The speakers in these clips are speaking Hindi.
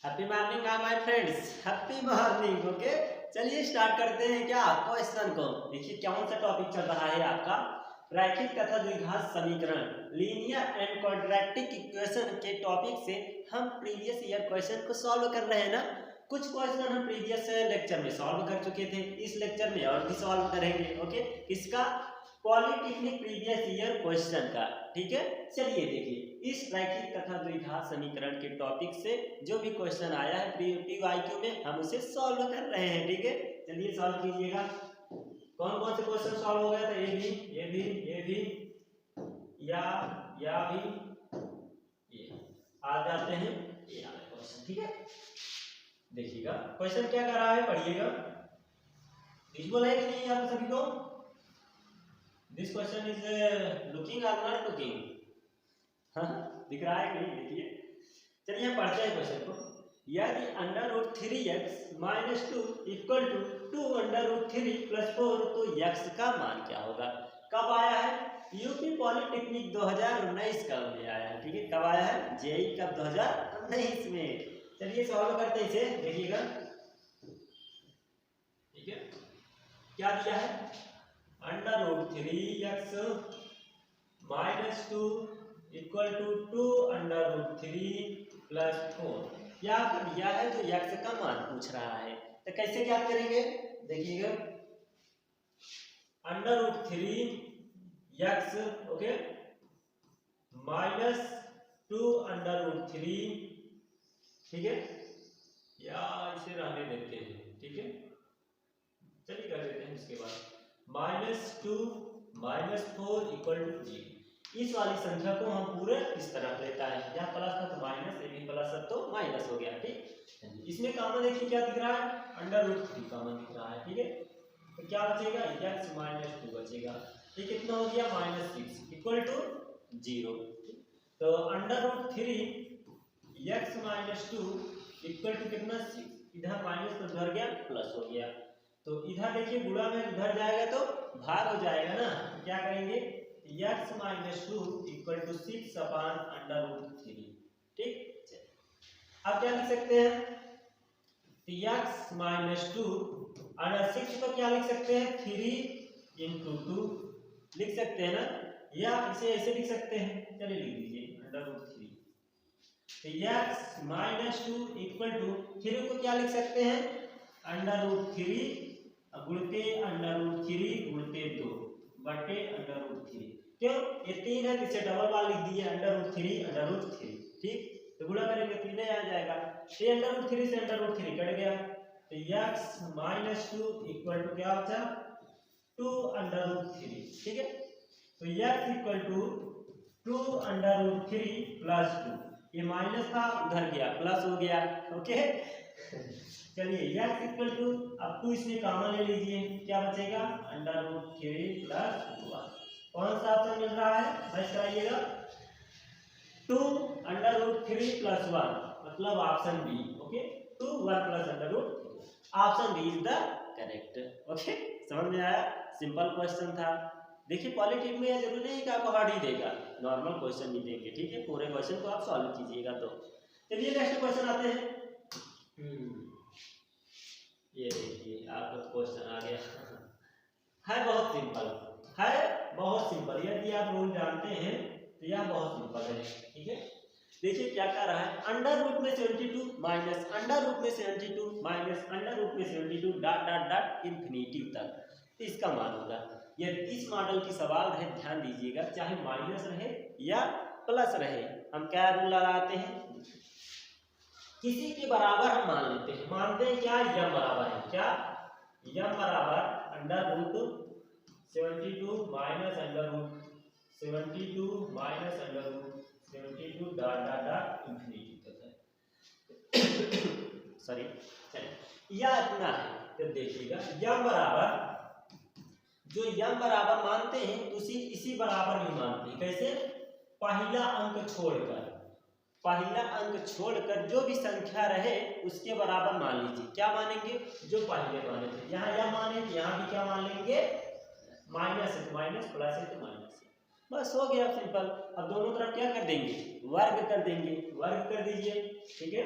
Happy morning my friends, happy morning. Okay, चलिए स्टार्ट करते हैं क्या क्वेश्चन को। देखिए कौन सा टॉपिक चल रहा है आपका, रैखिक तथा द्विघात समीकरण, लीनियर एंड क्वाड्रेटिक इक्वेशन के टॉपिक से हम प्रीवियस ईयर क्वेश्चन को सॉल्व कर रहे हैं ना। कुछ क्वेश्चन हम प्रीवियस लेक्चर में सॉल्व कर चुके थे, इस लेक्चर में और भी सॉल्व करेंगे। ओके, किसका? पॉलिटेक्निक प्रीवियस ईयर क्वेश्चन का। ठीक है, चलिए देखिए इस रैखिक तथा द्विघात समीकरण के टॉपिक से जो भी क्वेश्चन आया है PYQ में हम उसे सॉल्व कर रहे हैं। ठीक है, चलिए सॉल्व कीजिएगा। कौन कौन से क्वेश्चन सॉल्व हो गया था? ये भी या भी, ये आ जाते हैं ये वाले क्वेश्चन। ठीक है, देखिएगा क्वेश्चन क्या कर रहा है, पढ़िएगा। विजुअल है कि नहीं आप सभी को? दिस क्वेश्चन इज लुकिंग और नॉट लुकिंग? हाँ, दिख रहा है कि नहीं? देखिए चलिए हम पढ़ते हैं क्वेश्चन को। यदि √3x - 2 इक्वल टू 2√3 + 4 तो x का मान क्या होगा? कब आया है? यूपी पॉलिटेक्निक 2019 का में आया है। ठीक है, कब आया है? जेई कब? 2019 में। चलिए सॉल्व करते हैं इसे, देखिएगा। ठीक है, क्या दिया है? √3x - 2 इक्वल टू 2√3 + 4 या दिया है जो x का मान पूछ रहा है। तो कैसे ज्ञात करेंगे? देखिएगा, √3x ओके -2√3। ठीक है, या इसे रहने देते हैं। ठीक है, चलिए कर देते हैं। इसके बाद -2 - 4 = 0। इस वाली संख्या को हम पूरे इस तरफ लेता है, यहाँ प्लस था तो माइनस, ये भी प्लस है तो माइनस हो गया। ठीक, इसमें कॉमन देखिए क्या दिख रहा है? √3 कॉमन दिख रहा है। ठीक है, तो क्या बचेगा? x - 2 बचेगा। ये कितना हो गया? -6 = 0। तो √3x - 2 इक्वल टू कितना? 6। इधर माइनस तो उधर गया, प्लस हो गया। तो इधर देखिए गुणा में उधर जाएगा तो भाग हो जाएगा ना। तो क्या करेंगे? x - 2 = 6/√3। ठीक, अब क्या लिख सकते हैं? x - 2 और 6 को क्या लिख सकते हैं? 3 × 2 लिख सकते हैं ना, या इसे ऐसे लिख सकते हैं। चलिए लिख दीजिए √3। तो x - 2 इक्वल टू 3 को क्या लिख सकते हैं? √3 गुणते √3 गुणते 2 बटे √3। क्यों? ये 3 है, इसे डबल बार लिख दिए √3 √3। ठीक, तो गुणा करेंगे 3 आ जाएगा। ये √3 से √3 कट गया, तो x - 2 इक्वल टू क्या बचा? 2√3। ठीक है, तो x इक्वल टू 2√3 + 2। ये माइनस था, उधर गया, प्लस हो गया। ओके, चलिए x इक्वल टू, अब 2 इसमें कॉमन ले लीजिए, क्या बचेगा? √3 + 1। कौन सा ऑप्शन मिल रहा है? बस कराइएगा। 2√3 + 1 मतलब option B. Okay, 2 1 + √3, option B is the correct. Okay, समझ में आया? सिंपल क्वेश्चन था। देखिए पॉलिटिक में यह जरूरी नहीं कि आपको हार्ड ही देगा, नॉर्मल क्वेश्चन भी देंगे। ठीक है, पूरे क्वेश्चन को आप सॉल्व कीजिएगा। तो चलिए नेक्स्ट क्वेश्चन आते हैं। ये देखिए आपका क्वेश्चन आ गया है, बहुत सिंपल है, बहुत सिंपल। यदि आप रूल जानते हैं तो यह बहुत सिंपल है। ठीक है, देखिए क्या कर रहा है? √में 72 माइनस √में 72 माइनस √में 72 डॉट डॉट डॉट इंफिनिटी तक, तो इसका मान होगा। यदि इस मॉडल की सवाल रहे, ध्यान दीजिएगा, चाहे माइनस रहे या प्लस रहे, हम क्या रूल लगाते हैं? किसी के बराबर हम मान लेते हैं। मानते हैं क्या? यम बराबर है। क्या? यम बराबर √72 minus √72 minus √72 dot dot dot infinity तक है। सॉरी, चलिए यह इतना है। तो देखिएगा यम बराबर, जो यम बराबर मानते हैं इसी बराबर भी मानते हैं। कैसे? पहला अंक छोड़कर जो भी संख्या रहे उसके बराबर मान लीजिए। क्या मानेंगे? जो पहले माने थे। यहाँ यह माने, यहाँ भी क्या मान लेंगे? माइनस है तो माइनस, प्लस है तो माइनस। बस हो गया सिंपल। अब दोनों तरफ क्या कर देंगे? वर्ग कर देंगे, वर्ग कर दीजिए। ठीक है,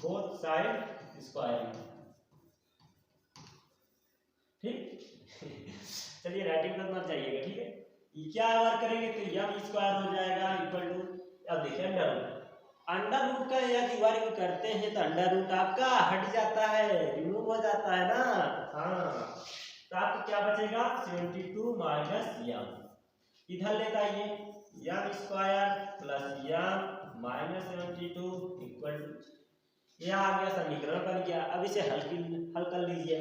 बोथ साइड स्क्वायरिंग। ठीक चलिए राइटिंग करना चाहिएगा, ठीक है। ये क्या वर्क करेंगे तो यम स्क्वायर हो जाएगा इक्वल टू, अब देखिए अंडर रूट का यदि वर्ग करते हैं तो अंडर रूट आपका हट जाता है, रिमूव हो जाता है ना। हाँ तो आपको क्या बचेगा 72 माइनस यम, इधर लेकर आइए m square plus m minus 72 equal to, यह आ गया समीकरण बन गया। अब इसे हल कर लीजिए।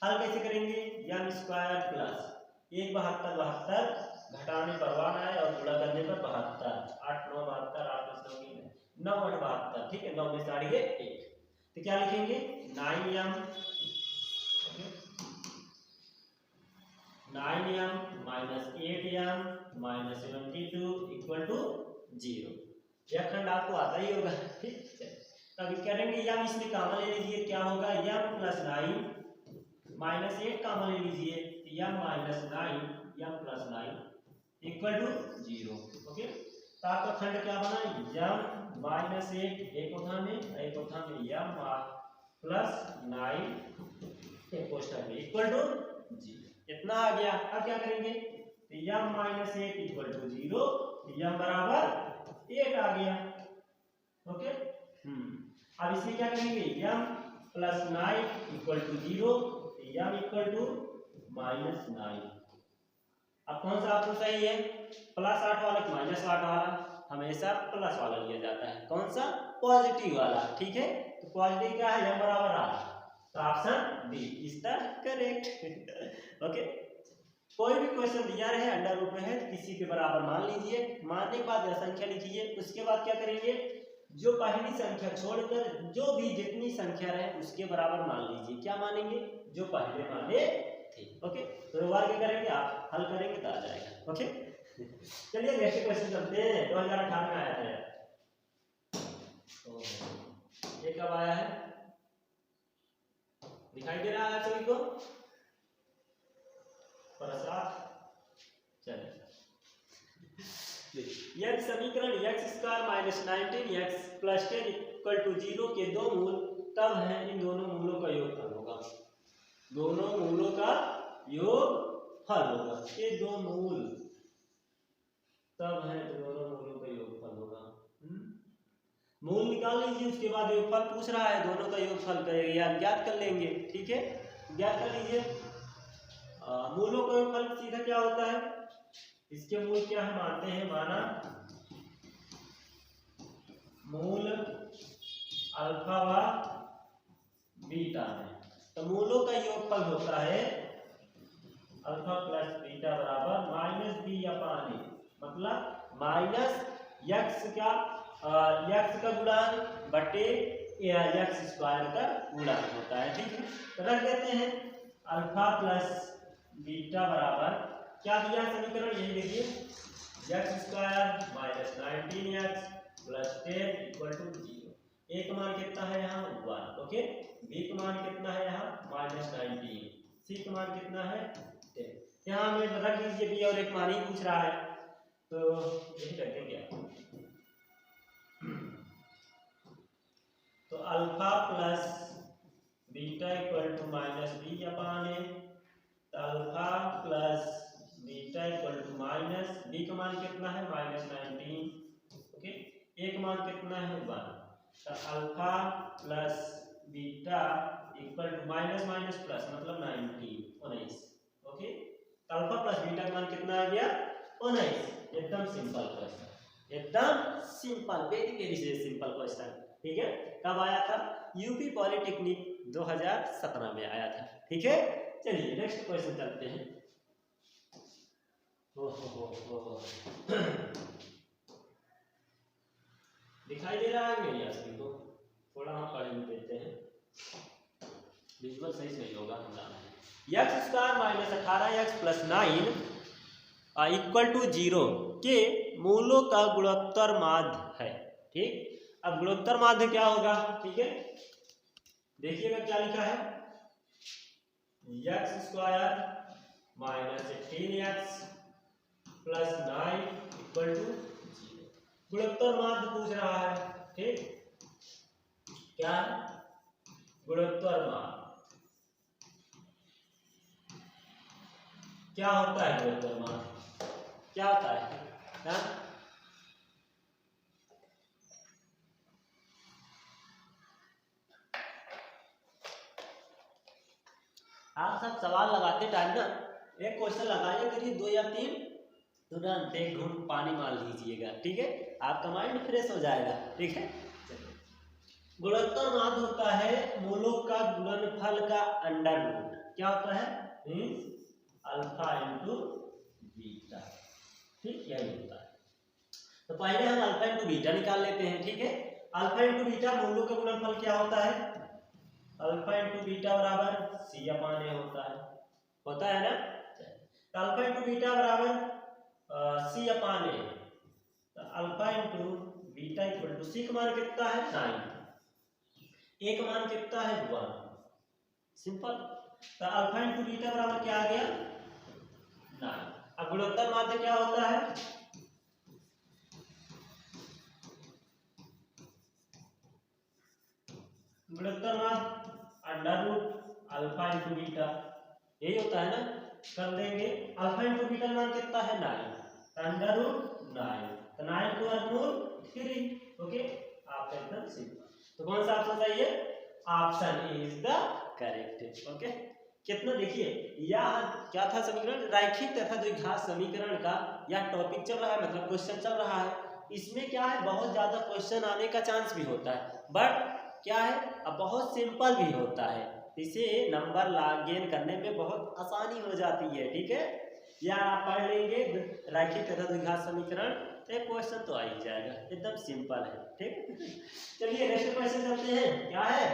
हल कैसे करेंगे, यम स्क्वायर प्लस 1 72 72 घटाने पर 1 आए और गुणा करने पर 72, 8 9 72 8 9 9 72, ठीक है 9 में से हट गए 1, तो क्या लिखेंगे 9m minus 8m minus 72 equal to 0। यह खंड आपको आता ही होगा, ठीक है। तब करेंगे यम इसमें कॉमन ले लीजिए, क्या होगा यम प्लस 9 माइनस 8 कॉमन ले लीजिए, m minus 9 m plus 9 equal to 0। Okay तो आपका खंड क्या बना यम माइनस 8 एक कोठा में यम प्लस 9 एक कोष्ठक में इक्वल टू 0, इतना आ गया। अब क्या करेंगे तो m minus 8 equal to 0, m बराबर 8 आ गया। ओके अब इसमें क्या करेंगे m plus 9 equal to 0, m equal to minus 9। अब कौन सा आपको सही है, प्लस 8 वाला कि माइनस 8 वाला, हमेशा प्लस वाला लिया जाता है, कौन सा पॉजिटिव वाला, ठीक है। तो पॉजिटिव क्या है यम बराबर 8, तो option B is the correct. Okay कोई भी क्वेश्चन दिया रहे अंडर रूट में है तो किसी के बराबर मान लीजिए, मानने के बाद संख्या लिखिए, उसके बाद क्या करेंगे जो पहली संख्या छोड़कर जो भी जितनी संख्या रहे उसके बराबर मान लीजिए, क्या मानेंगे जो पहले माने थे। ओके तो वर्ग करेंगे, आप हल करेंगे तो आ जाएगा। ओके चलिए नेक्स्ट क्वेश्चन चलते हैं। 2018 में आया था ये कब आया है, दिखाई दे रहा है सभी को प्रसाद। चलिए यदि समीकरण x square minus 19x plus 10 equal to 0 के दो मूल तब है इन दोनों मूलों का योगफल होगा, दोनों मूलों का योगफल होगा, ये दो मूल तब है दोनों मूलों का योगफल होगा। मूल निकाल लीजिए, उसके बाद योगफल पूछ रहा है, दोनों का योगफल करेंगे ज्ञात कर लेंगे, ठीक है ज्ञात कर लीजिए। मूलों का योगफल सीधा क्या होता है, इसके मूल क्या है मानते हैं, माना मूल अल्फा व बीटा है, तो मूलों का योगफल होता है अल्फा प्लस बीटा बराबर माइनस बी अपान ए, मतलब माइनस यक्स का गुणांक बटे यक्स स्क्वायर का गुणांक होता है, ठीक है। तो रख देते हैं अल्फा प्लस बीटा बराबर क्या दिया समीकरण, यही देखिए x square minus 19x plus 10 equal to 0। A का मान कितना है यहाँ 1, ओके बी का मान कितना है यहाँ माइनस 19, सी का मान कितना है 10, यहाँ हमें रख दीजिए बी और एक मान ही पूछ रहा है तो यही रख देंगे। तो alpha plus beta equal to minus b upon ए, तो alpha plus beta equal to minus b का मान कितना है माइनस 19, ओके ए का मान कितना है 1, तो alpha plus beta equal to minus minus plus मतलब 19, ओके अल्फा प्लस बीटा का मान कितना आ गया 19। एकदम सिंपल क्वेश्चन, एकदम सिंपल, वेरी सिंपल क्वेश्चन, ठीक है। कब आया था, यूपी पॉलिटेक्निक 2017 में आया था, ठीक है। चलिए नेक्स्ट क्वेश्चन चलते हैं। दिखाई दे रहा है मेरी सभी को, थोड़ा हम पढ़ देते हैं, विजुअल सही होगा हमारा। X square minus 18x plus 9 equal to 0 के मूलों का गुणोत्तर माध्य है, ठीक। अब गुणोत्तर माध्य क्या होगा, ठीक है देखिएगा क्या लिखा है x square minus 18x plus 9 equal to 0, गुणोत्तर माध्य पूछ रहा है, ठीक क्या है, गुणोत्तर मान। क्या होता है गुणोत्तर मान, क्या होता है ना? आप सब सवाल लगाते टाइम ना एक क्वेश्चन लगाइए, करिए 2 या 3, तुरंत एक घूंट पानी मार लीजिएगा, ठीक है, आपका माइंड फ्रेश हो जाएगा, ठीक है। गुणोत्तर माध्य होता है मूलों का गुणनफल का अंडर रूट। क्या होता है, अल्फा इंटू बीटा, ठीक, यही होता है। तो पहले हम अल्फा इंटू बीटा निकाल लेते हैं, ठीक है। अल्फा इंटू बीटा मूलों का गुणनफल क्या होता है, अल्फा इंटू बीटा बराबर सी अपान ए होता है ना। तो अल्फा इंटू बीटा बराबर सी अपान ए, तो alpha into beta equal to C का मान कितना है 9, ए का मान कितना है 1, सिंपल। तो अल्फा इंटू बीटा बराबर क्या आ गया 9। अब गुणोत्तर माध्य क्या होता है, गुणोत्तर माध्य under root alpha into beta, यही होता है ना। कर देंगे, अल्फा इंटू बीटा मान कितना है 9, अंडर रूट 9, तो 9 को वर्गमूल 3, ओके, आप एकदम सिंपल। तो कौन सा ऑप्शन सही है, option is the correct, okay. कितना देखिए यह क्या था समीकरण, रैखिक तथा द्विघात समीकरण का यह टॉपिक चल रहा है, मतलब क्वेश्चन चल रहा है। इसमें क्या है, बहुत ज्यादा क्वेश्चन आने का चांस भी होता है, बट क्या है अब बहुत सिंपल भी होता है, इसे नंबर गेन करने में बहुत आसानी हो जाती है, ठीक है। या आप पढ़ लेंगे रैखिक तथा द्विघात समीकरण, तो क्वेश्चन तो आ ही जाएगा, एकदम सिंपल है, ठीक। चलिए नेक्स्ट क्वेश्चन चलते हैं, क्या है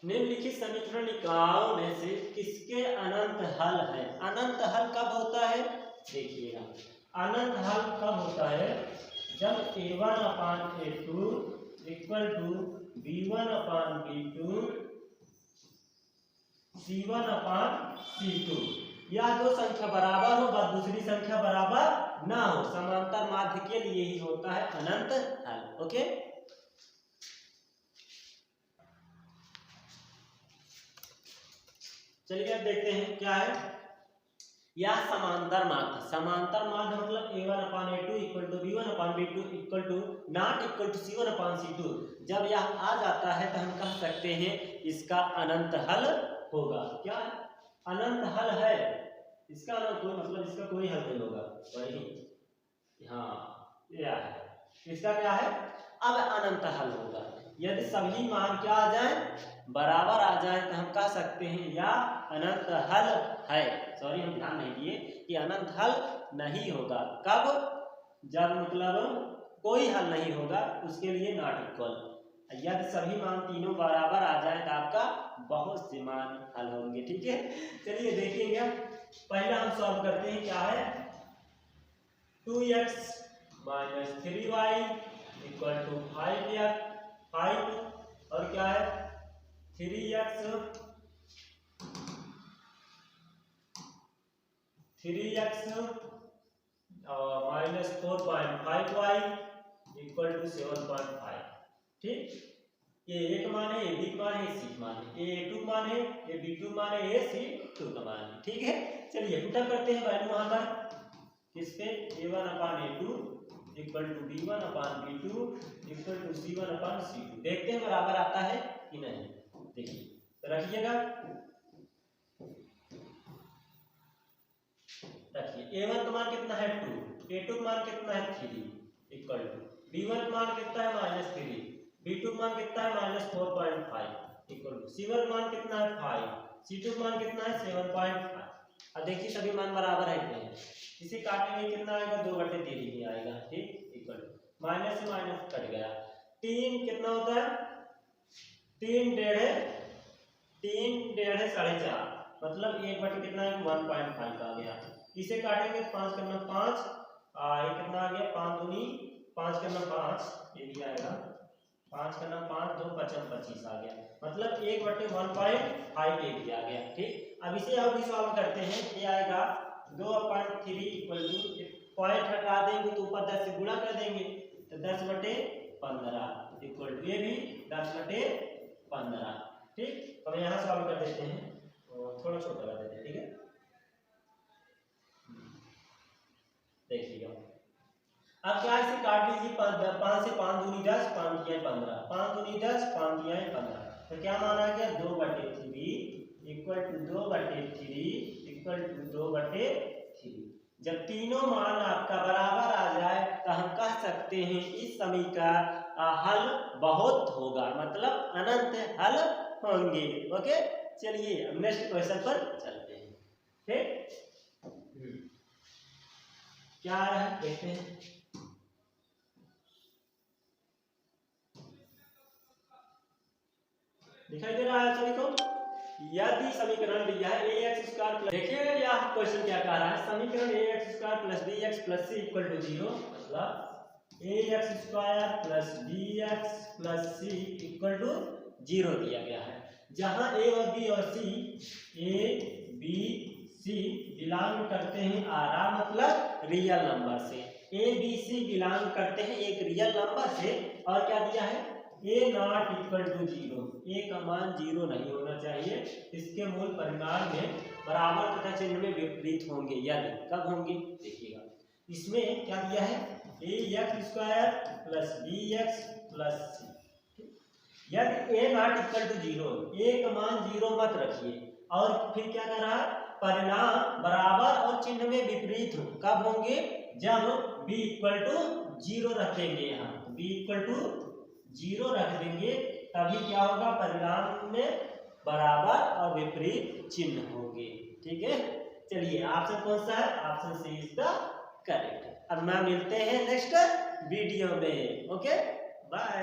निम्नलिखित समीकरणिकाओं में से किसके अनंत हल है। अनंत हल कब होता है, देखिएगा अनंत हल कब होता है, जब a1 upon a2 equal to b1 upon b2 c1 upon c2, या दो संख्या बराबर हो व दूसरी संख्या बराबर ना हो, समांतर माध्य के लिए ही होता है अनंत हल, ओके। चलिए अब देखते हैं क्या है, यह समांतर माध्य मतलब a1 upon a2 equal to b1 upon b2 equal to not equal to c1 upon c2, जब यह आ जाता है तो हम कह सकते हैं इसका अनंत हल होगा। क्या है, अनंत हल है, इसका अनंत कोई मतलब इसका कोई हल नहीं होगा, वही हाँ यह है, इसका क्या है अब अनंत हल होगा यदि सभी मान क्या आ जाए, बराबर आ जाए, तो हम कह सकते हैं या अनंत हल है। सॉरी हम ध्यान नहीं दिए कि अनंत हल नहीं होगा, कब, जब मतलब कोई हल नहीं होगा, उसके लिए नॉट इक्वल। यदि सभी मान तीनों बराबर आ जाए तो आपका बहुत से मान हल होंगे, ठीक है। चलिए देखिएगा, पहला हम सॉल्व करते हैं, क्या है 2x minus 3y equal to 5 और क्या है 3x minus 4.5y equal to 7.5, ठीक। ये एक मान है, ये बी का मान है, ये सी का मान है, ये a2 का मान है, ये b2 का मान है, ये c2 का मान है, ठीक है। चलिए पुटअप करते हैं वैल्यू वहां पर, इस पे a1 upon a2 equal to b1 upon b2 equal to c1 upon c2, देखते हैं बराबर आता है कि नहीं। देखिए तो रखिएगा, रखिए a1 का मान कितना है 2, a2 का मान कितना है 3 इक्वल टू b1 का मान कितना है -3, b2 का मान कितना है -4.5 इक्वल टू c1 का मान कितना है 5, c2 का मान कितना है 7.5। अब देखिए सभी मान बराबर है कि नहीं, इसे काटेंगे कितना आएगा 2/3 ही आएगा, ठीक, इक्वल टू माइनस से माइनस कट गया, 3 कितना होता है 3 डेढ़ है 4.5, मतलब 1/3 कितना है 1.5 का आ गया। इसे काटेंगे 5 करना 5, ये कितना आ गया 5 दूनी 5 करना 5, ये भी आएगा 5 का नाम 5 2 55 25 आ गया, मतलब 1/1.5 एक आ गया। ठीक, अब इसे और भी सॉल्व करते हैं। ये आएगा 2/3 इक्वल टू, पॉइंट हटा देंगे तो ऊपर 10 से गुणा कर देंगे तो 10/15 इक्वल टू, ये भी 10/15। ठीक, तो यहाँ सॉल्व कर देते हैं, थोड़ा छोटा कर देते हैं। ठीक है, देखिएगा अब क्या, इसे काट लीजिए। 5 से 5 दूनी 10, 5 तियाई 15, 5 दूनी 10, 5 तियाई 15, तो क्या माना गया 2/3 इक्वल टू 2/3 इक्वल टू 2/3। जब तीनों मान आपका बराबर आ जाए तो हम कह सकते हैं इस समीकरण का हल बहुत होगा, मतलब अनंत हल होंगे। ओके, चलिए अब नेक्स्ट क्वेश्चन पर चलते हैं। ठीक, क्या है कहते हैं, दिखाई दे रहा है सभी को? यदि समीकरण दिया है ax², देखिए यह क्वेश्चन क्या कह रहा है, समीकरण ax² + bx + c = 0, मतलब ax² + bx + c = 0 दिया गया है। जहां a और b और c, a b c belong करते हैं आरा मतलब रियल नंबर से, a b c बिलोंग करते हैं एक रियल नंबर से, और क्या दिया है a not equal to 0, a का मान 0 नहीं होना चाहिए, इसके मूल परिमाण में बराबर तथा चिन्ह में विपरीत होंगे। यदि कब होंगे देखिएगा, इसमें क्या दिया है ax² + bx + c, यदि a not equal to 0, a का मान 0 मत रखिए, और फिर क्या कर रहा है परिणाम बराबर और चिन्ह में विपरीत हो, कब होंगे जब b इक्वल टू 0 रख देंगे, यहाँ b इक्वल टू 0 रख देंगे, तभी क्या होगा परिणाम में बराबर और विपरीत चिन्ह होंगे। ठीक है, चलिए ऑप्शन कौन सा है, option C is the correct. अब मैं मिलते हैं नेक्स्ट वीडियो में। Okay, bye.